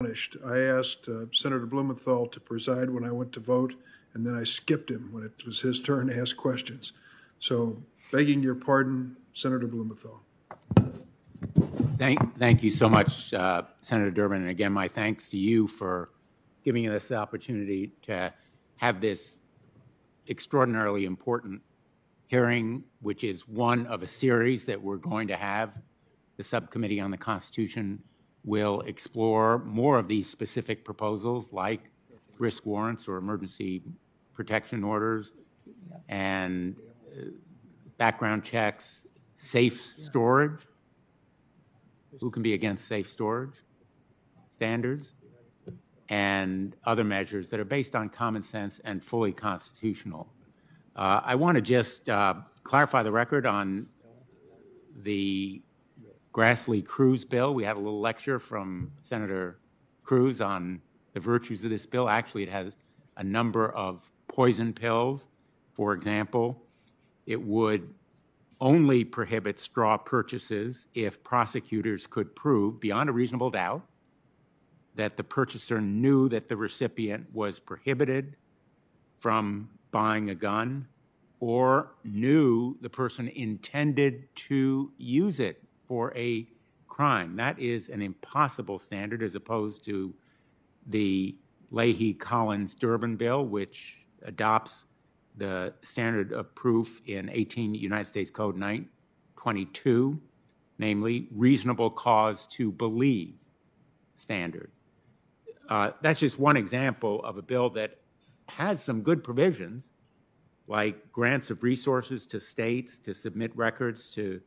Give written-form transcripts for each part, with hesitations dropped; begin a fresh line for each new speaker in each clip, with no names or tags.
I asked Senator Blumenthal to preside when I went to vote, and then I skipped him when it was his turn to ask questions. So, begging your pardon, Senator Blumenthal.
Thank you so much, Senator Durbin. And again, my thanks to you for giving us the opportunity to have this extraordinarily important hearing, which is one of a series that we're going to have. The Subcommittee on the Constitution will explore more of these specific proposals like risk warrants or emergency protection orders and background checks, safe storage. Who can be against safe storage standards, and other measures that are based on common sense and fully constitutional. I want to just clarify the record on the Grassley-Cruz bill. We had a little lecture from Senator Cruz on the virtues of this bill. Actually, it has a number of poison pills. For example, it would only prohibit straw purchases if prosecutors could prove beyond a reasonable doubt that the purchaser knew that the recipient was prohibited from buying a gun or knew the person intended to use it for a crime. That is an impossible standard as opposed to the Leahy-Collins-Durbin bill, which adopts the standard of proof in 18 United States Code 922, namely reasonable cause to believe standard. That's just one example of a bill that has some good provisions, like grants of resources to states to submit records to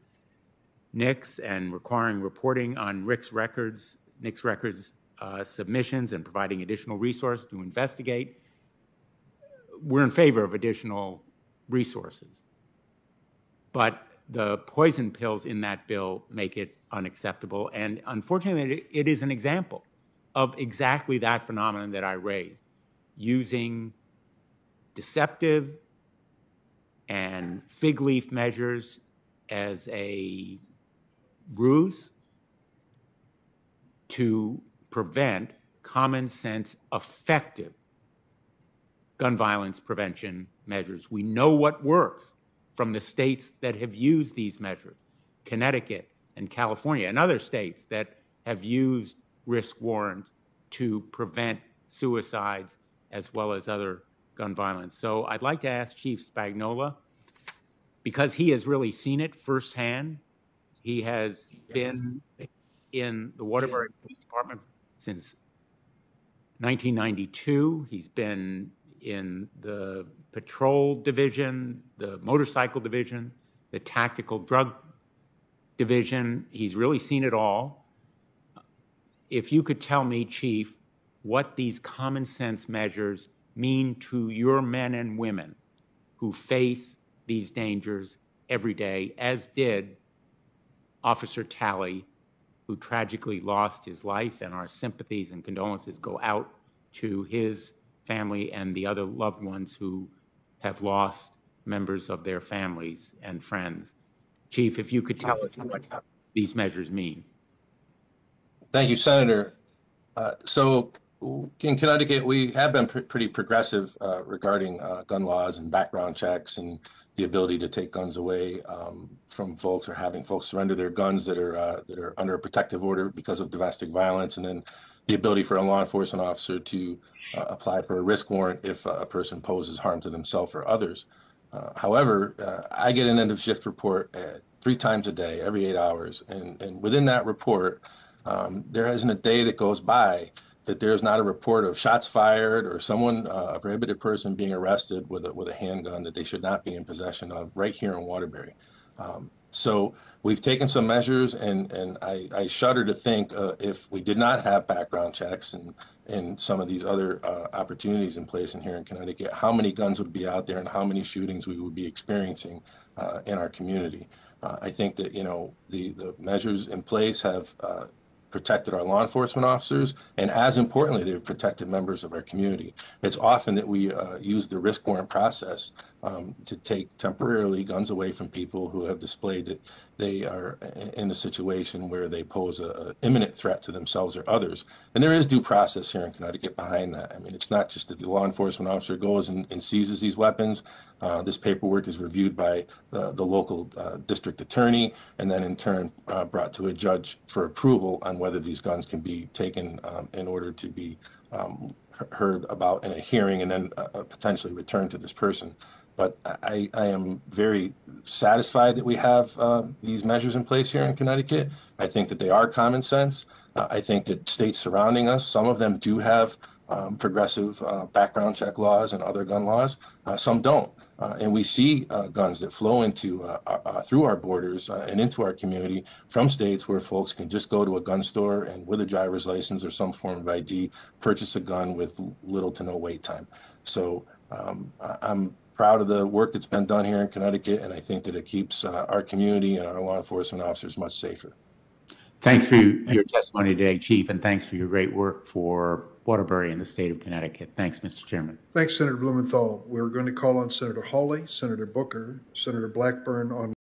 NICS and requiring reporting on NICS records submissions and providing additional resources to investigate. We're in favor of additional resources. But the poison pills in that bill make it unacceptable. And unfortunately, it is an example of exactly that phenomenon that I raised, using deceptive and fig leaf measures as a ruse to prevent common sense effective gun violence prevention measures. We know what works from the states that have used these measures, Connecticut and California and other states that have used risk warrants to prevent suicides as well as other gun violence. So I'd like to ask Chief Spagnola, because he has really seen it firsthand. He has been in the Waterbury Police Department since 1992. He's been in the patrol division, the motorcycle division, the tactical drug division. He's really seen it all. If you could tell me, Chief, what these common sense measures mean to your men and women who face these dangers every day, as did Officer Talley, who tragically lost his life, and our sympathies and condolences go out to his family and the other loved ones who have lost members of their families and friends. Chief, if you could tell us what these measures mean.
Thank you, Senator. So in Connecticut, we have been pretty progressive regarding gun laws and background checks and the ability to take guns away from folks, or having folks surrender their guns that are under a protective order because of domestic violence, and then the ability for a law enforcement officer to apply for a risk warrant if a person poses harm to themselves or others. However, I get an end of shift report 3 times a day, every 8 hours, and within that report, there isn't a day that goes by that there's not a report of shots fired or someone, a prohibited person, being arrested with a handgun that they should not be in possession of right here in Waterbury. So we've taken some measures, and I shudder to think if we did not have background checks and some of these other opportunities in place here in Connecticut, how many guns would be out there and how many shootings we would be experiencing in our community. I think that, you know, the measures in place have protected our law enforcement officers, and as importantly, they've protected members of our community. It's often that we use the risk warrant process to take temporarily guns away from people who have displayed that they are in a situation where they pose an imminent threat to themselves or others. And there is due process here in Connecticut behind that. I mean, it's not just that the law enforcement officer goes and seizes these weapons. This paperwork is reviewed by the local district attorney and then in turn brought to a judge for approval on whether these guns can be taken in order to be heard about in a hearing and then potentially returned to this person. But I am very satisfied that we have these measures in place here in Connecticut. I think that they are common sense. I think that states surrounding us, some of them do have progressive background check laws and other gun laws. Some don't. And we see guns that flow into through our borders and into our community from states where folks can just go to a gun store and with a driver's license or some form of ID, purchase a gun with little to no wait time. So I'm proud of the work that's been done here in Connecticut, and I think that it keeps our community and our law enforcement officers much safer.
Thanks for your testimony today, Chief, and thanks for your great work for Waterbury and the state of Connecticut. Thanks, Mr. Chairman.
Thanks, Senator Blumenthal. We're going to call on Senator Hawley, Senator Booker, Senator Blackburn on